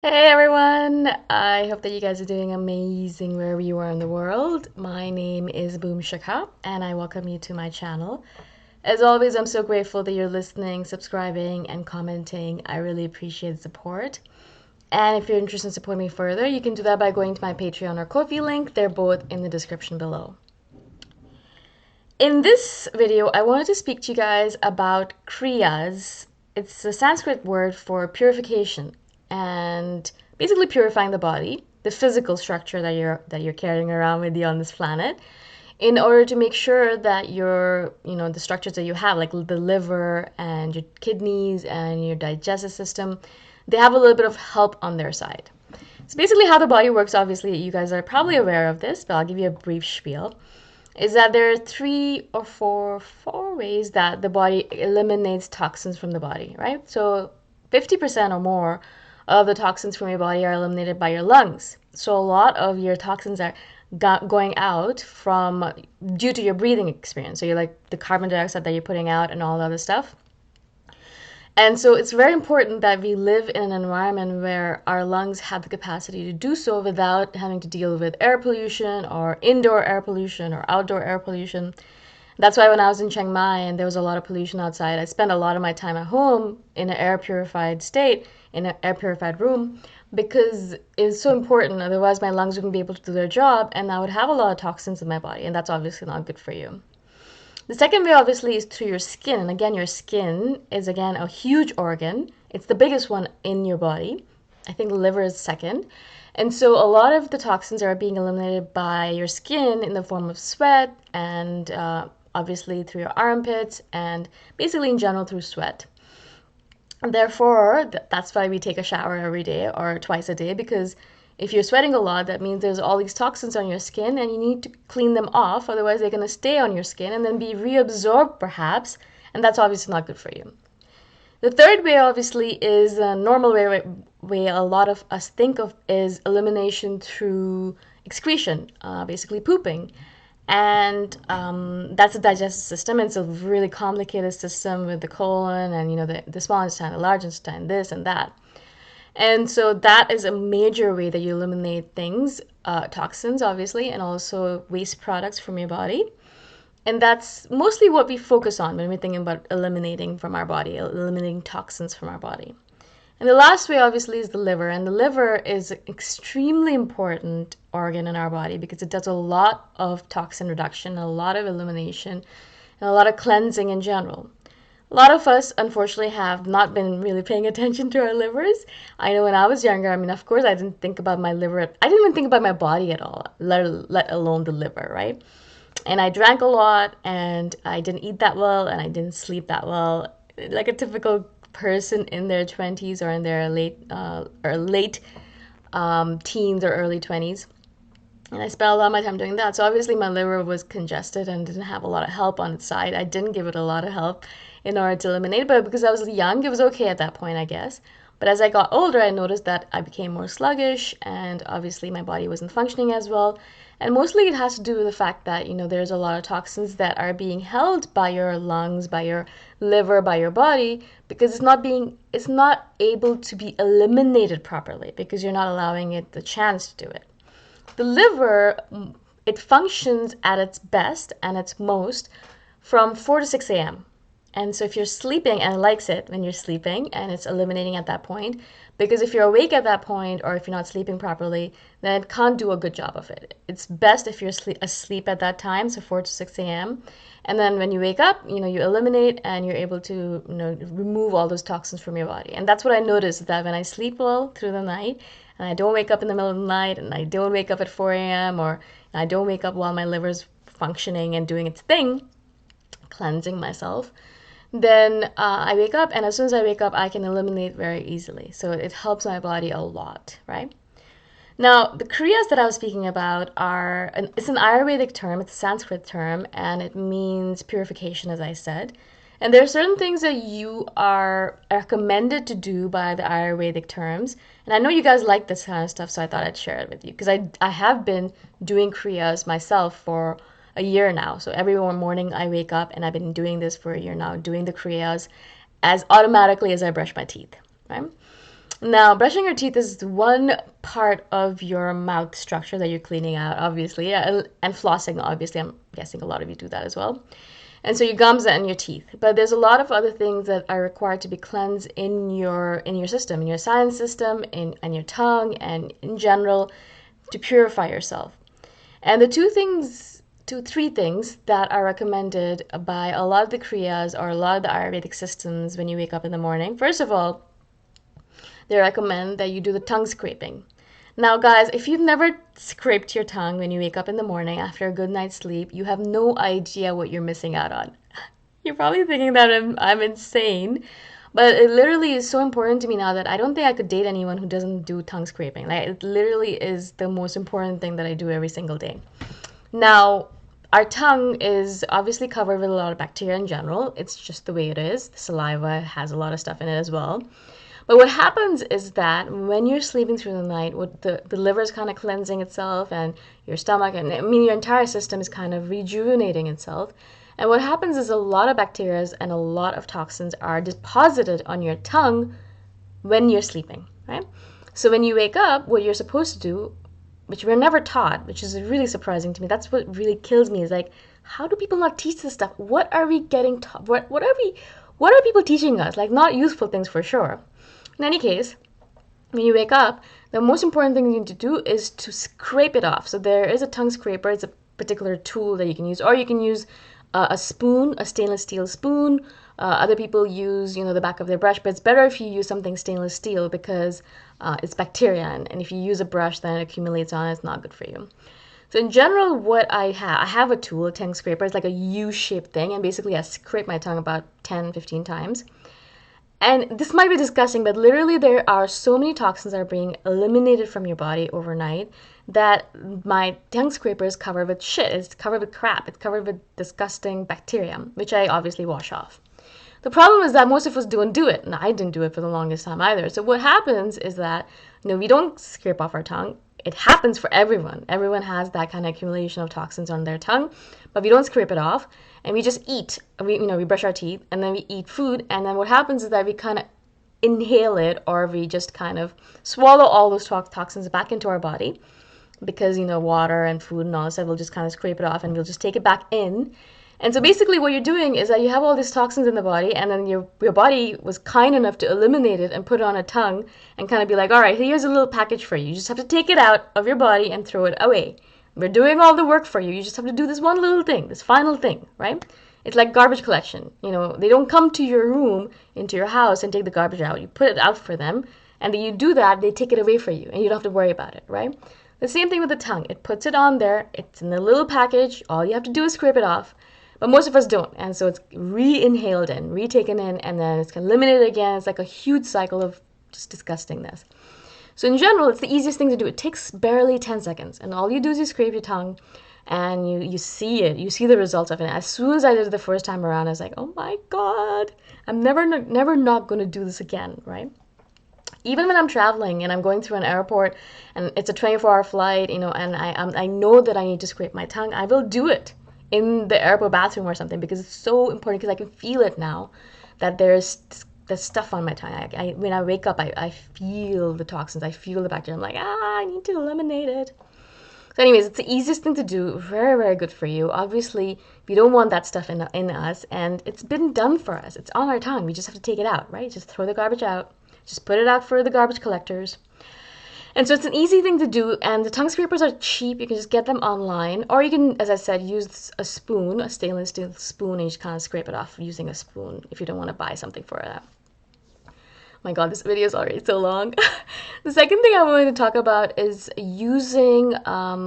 Hey everyone! I hope that you guys are doing amazing wherever you are in the world. My name is Boom Shakha and I welcome you to my channel. As always, I'm so grateful that you're listening, subscribing, and commenting. I really appreciate the support. And if you're interested in supporting me further, you can do that by going to my Patreon or Ko-fi link. They're both in the description below. In this video, I wanted to speak to you guys about Kriyas. It's a Sanskrit word for purification and basically purifying the body, the physical structure that you're carrying around with you on this planet, in order to make sure that the structures that you have, like the liver and your kidneys and your digestive system, they have a little bit of help on their side. So basically how the body works, obviously you guys are probably aware of this, but I'll give you a brief spiel, is that there are four ways that the body eliminates toxins from the body, right? So 50% or more of the toxins from your body are eliminated by your lungs. So a lot of your toxins are going out from due to your breathing experience. So you're like the carbon dioxide that you're putting out and all the other stuff. And so it's very important that we live in an environment where our lungs have the capacity to do so without having to deal with air pollution or indoor air pollution or outdoor air pollution. That's why when I was in Chiang Mai and there was a lot of pollution outside, I spent a lot of my time at home in an air purified state, in an air purified room, because it's so important. Otherwise, my lungs wouldn't be able to do their job and I would have a lot of toxins in my body, and that's obviously not good for you. The second way obviously is through your skin. And again, your skin is again a huge organ. It's the biggest one in your body. I think the liver is second. And so a lot of the toxins are being eliminated by your skin in the form of sweat and obviously through your armpits and basically in general through sweat. And therefore, that's why we take a shower every day or twice a day, because if you're sweating a lot, that means there's all these toxins on your skin and you need to clean them off. Otherwise, they're going to stay on your skin and then be reabsorbed perhaps. And that's obviously not good for you. The third way obviously is a normal way a lot of us think of is elimination through excretion, basically pooping. And that's the digestive system. It's a really complicated system with the colon and the small intestine, the large intestine, this and that. And so that is a major way that you eliminate things, toxins, obviously, and also waste products from your body. And that's mostly what we focus on when we're thinking about eliminating from our body, eliminating toxins from our body. And the last way, obviously, is the liver. And the liver is an extremely important organ in our body because it does a lot of toxin reduction, a lot of elimination, and a lot of cleansing in general. A lot of us, unfortunately, have not been really paying attention to our livers. I know when I was younger, I mean, of course, I didn't think about my liver. I didn't even think about my body at all, let alone the liver, right? And I drank a lot, and I didn't eat that well, and I didn't sleep that well, like a typical person in their 20s or in their late teens or early 20s. And I spent a lot of my time doing that. So obviously my liver was congested and didn't have a lot of help on its side. I didn't give it a lot of help in order to eliminate it, but because I was young, it was okay at that point, I guess. But as I got older, I noticed that I became more sluggish and obviously my body wasn't functioning as well. And mostly it has to do with the fact that, there's a lot of toxins that are being held by your lungs, by your liver, by your body, because it's not able to be eliminated properly because you're not allowing it the chance to do it. The liver, it functions at its best and its most from 4 to 6 a.m. And so if you're sleeping, and it likes it when you're sleeping, and it's eliminating at that point, because if you're awake at that point, or if you're not sleeping properly, then it can't do a good job of it. It's best if you're asleep at that time, so 4 to 6 a.m. And then when you wake up, you eliminate and you're able to, remove all those toxins from your body. And that's what I noticed, that when I sleep well through the night, and I don't wake up in the middle of the night, and I don't wake up at 4 a.m., or I don't wake up while my liver's functioning and doing its thing, cleansing myself, then I wake up, and as soon as I wake up, I can eliminate very easily. So it helps my body a lot, right? Now, the Kriyas that I was speaking about it's an Ayurvedic term, it's a Sanskrit term, and it means purification, as I said. And there are certain things that you are recommended to do by the Ayurvedic terms. And I know you guys like this kind of stuff, so I thought I'd share it with you. Because I have been doing Kriyas myself for a year now. So every morning I wake up, and I've been doing this for a year now, doing the Kriyas as automatically as I brush my teeth, right? Now, brushing your teeth is one part of your mouth structure that you're cleaning out, obviously, and flossing, obviously. I'm guessing a lot of you do that as well. And so your gums and your teeth. But there's a lot of other things that are required to be cleansed in your system, in your sinus system, and your tongue, and in general, to purify yourself. And the three things that are recommended by a lot of the Kriyas or a lot of the Ayurvedic systems when you wake up in the morning. First of all, they recommend that you do the tongue scraping. Now, guys, if you've never scraped your tongue when you wake up in the morning after a good night's sleep, you have no idea what you're missing out on. You're probably thinking that I'm insane, but it literally is so important to me now that I don't think I could date anyone who doesn't do tongue scraping. Like, it literally is the most important thing that I do every single day. Now, our tongue is obviously covered with a lot of bacteria in general. It's just the way it is. The saliva has a lot of stuff in it as well. But what happens is that when you're sleeping through the night, what the liver is kind of cleansing itself, and your stomach, and I mean your entire system is kind of rejuvenating itself. And what happens is a lot of bacteria and a lot of toxins are deposited on your tongue when you're sleeping, right? So when you wake up, what you're supposed to do, which we're never taught, which is really surprising to me, that's what really kills me, is like, how do people not teach this stuff? What are we getting taught? What are people teaching us? Like, not useful things for sure. In any case, when you wake up, the most important thing you need to do is to scrape it off. So there is a tongue scraper. It's a particular tool that you can use, or you can use a spoon, a stainless steel spoon. Other people use, the back of their brush, but it's better if you use something stainless steel because it's bacteria, and if you use a brush, then it accumulates on it. It's not good for you. So in general, what I have a tool, a tongue scraper. It's like a U-shaped thing, and basically I scrape my tongue about 10, 15 times. And this might be disgusting, but literally there are so many toxins that are being eliminated from your body overnight that my tongue scraper is covered with shit. It's covered with crap. It's covered with disgusting bacteria, which I obviously wash off. The problem is that most of us don't do it, and I didn't do it for the longest time either. So what happens is that, we don't scrape off our tongue. It happens for everyone. Everyone has that kind of accumulation of toxins on their tongue, but we don't scrape it off, and we just eat. We brush our teeth, and then we eat food, and then what happens is that we kind of inhale it, or we just kind of swallow all those toxins back into our body, because water and food and all that stuff will just kind of scrape it off, and we'll just take it back in. And so basically what you're doing is that you have all these toxins in the body, and then your body was kind enough to eliminate it and put it on a tongue and kind of be like, all right, here's a little package for you. You just have to take it out of your body and throw it away. We're doing all the work for you. You just have to do this one little thing, this final thing, right? It's like garbage collection. They don't come to your room, into your house, and take the garbage out. You put it out for them, and then you do that, they take it away for you, and you don't have to worry about it, right? The same thing with the tongue. It puts it on there. It's in a little package. All you have to do is scrape it off. But most of us don't, and so it's re-inhaled in, retaken in, and then it's eliminated again. It's like a huge cycle of just disgustingness. So in general, it's the easiest thing to do. It takes barely 10 seconds, and all you do is you scrape your tongue, and you see it. You see the results of it. As soon as I did it the first time around, I was like, oh my God, I'm never not going to do this again, right? Even when I'm traveling and I'm going through an airport, and it's a 24-hour flight, and I know that I need to scrape my tongue, I will do it in the airport bathroom or something, because it's so important, because I can feel it now that there's stuff on my tongue. When I wake up, I feel the toxins, I feel the bacteria. I'm like, I need to eliminate it. So anyways, it's the easiest thing to do, very, very good for you. Obviously, we don't want that stuff in us, and it's been done for us. It's on our tongue. We just have to take it out, right? Just throw the garbage out. Just put it out for the garbage collectors. And so it's an easy thing to do, and the tongue scrapers are cheap. You can just get them online, or you can, as I said, use a spoon, a stainless steel spoon, and you just kind of scrape it off using a spoon if you don't want to buy something for that. My God, this video is already so long. The second thing I wanted to talk about is using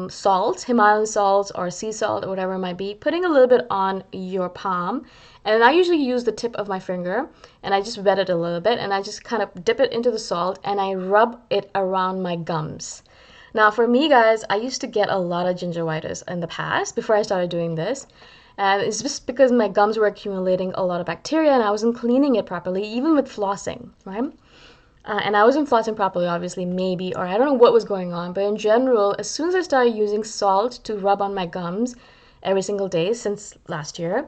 salt, Himalayan salts or sea salt or whatever it might be, putting a little bit on your palm. And I usually use the tip of my finger, and I just wet it a little bit, and I just kind of dip it into the salt, and I rub it around my gums. Now for me, guys, I used to get a lot of gingivitis in the past before I started doing this. And it's just because my gums were accumulating a lot of bacteria, and I wasn't cleaning it properly, even with flossing, right? And I wasn't flossing properly, obviously, maybe, or I don't know what was going on. But in general, as soon as I started using salt to rub on my gums every single day since last year,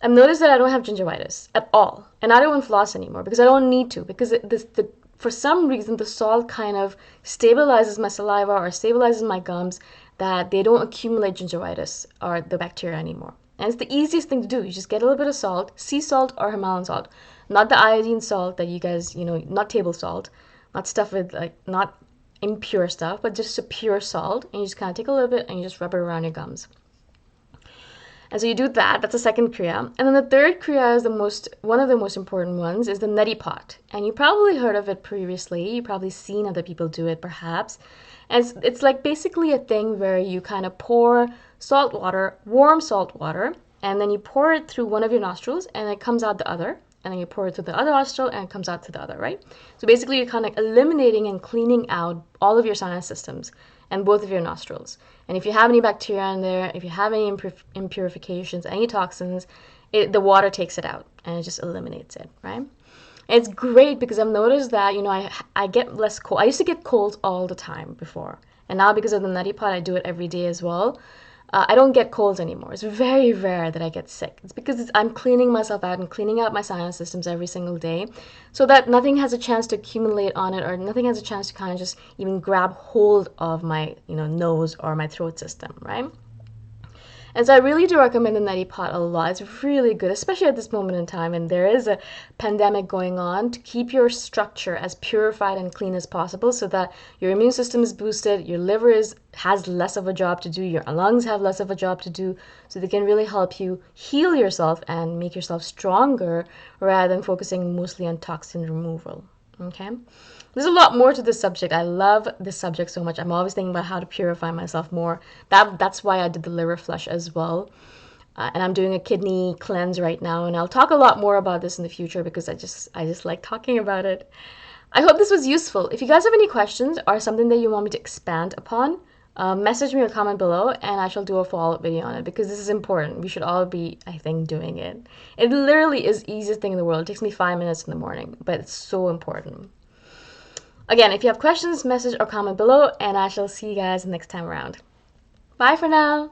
I've noticed that I don't have gingivitis at all. And I don't want floss anymore because I don't need to, because the for some reason the salt kind of stabilizes my saliva or stabilizes my gums, that they don't accumulate gingivitis or the bacteria anymore. And it's the easiest thing to do. You just get a little bit of salt, sea salt or Himalayan salt, not the iodine salt that you guys, not table salt, not stuff with like, not impure stuff, but just a pure salt. And you just kind of take a little bit and you just rub it around your gums. And so you do that. That's the second kriya. And then the third kriya is one of the most important ones, is the Medipot. And you probably heard of it previously. You've probably seen other people do it, perhaps. And it's like basically a thing where you kind of pour salt water, warm salt water, and then you pour it through one of your nostrils and it comes out the other. And then you pour it through the other nostril and it comes out to the other, right? So basically you're kind of eliminating and cleaning out all of your sinus systems and both of your nostrils. And if you have any bacteria in there, if you have any impurifications, any toxins, the water takes it out and it just eliminates it, right? And it's great because I've noticed that, I get less cold. I used to get colds all the time before. And now because of the neti pot, I do it every day as well. I don't get colds anymore. It's very rare that I get sick. It's because I'm cleaning myself out and cleaning out my sinus systems every single day so that nothing has a chance to accumulate on it or nothing has a chance to kind of just even grab hold of my, nose or my throat system, right? And so I really do recommend the neti pot a lot. It's really good, especially at this moment in time. And there is a pandemic going on, to keep your structure as purified and clean as possible so that your immune system is boosted, your liver has less of a job to do, your lungs have less of a job to do, so they can really help you heal yourself and make yourself stronger rather than focusing mostly on toxin removal. Okay? There's a lot more to this subject. I love this subject so much. I'm always thinking about how to purify myself more. That's why I did the liver flush as well. And I'm doing a kidney cleanse right now. And I'll talk a lot more about this in the future because I just like talking about it. I hope this was useful. If you guys have any questions or something that you want me to expand upon, message me or comment below and I shall do a follow-up video on it because this is important. We should all be, I think, doing it. It literally is the easiest thing in the world. It takes me 5 minutes in the morning, but it's so important. Again, if you have questions, message or comment below, and I shall see you guys next time around. Bye for now.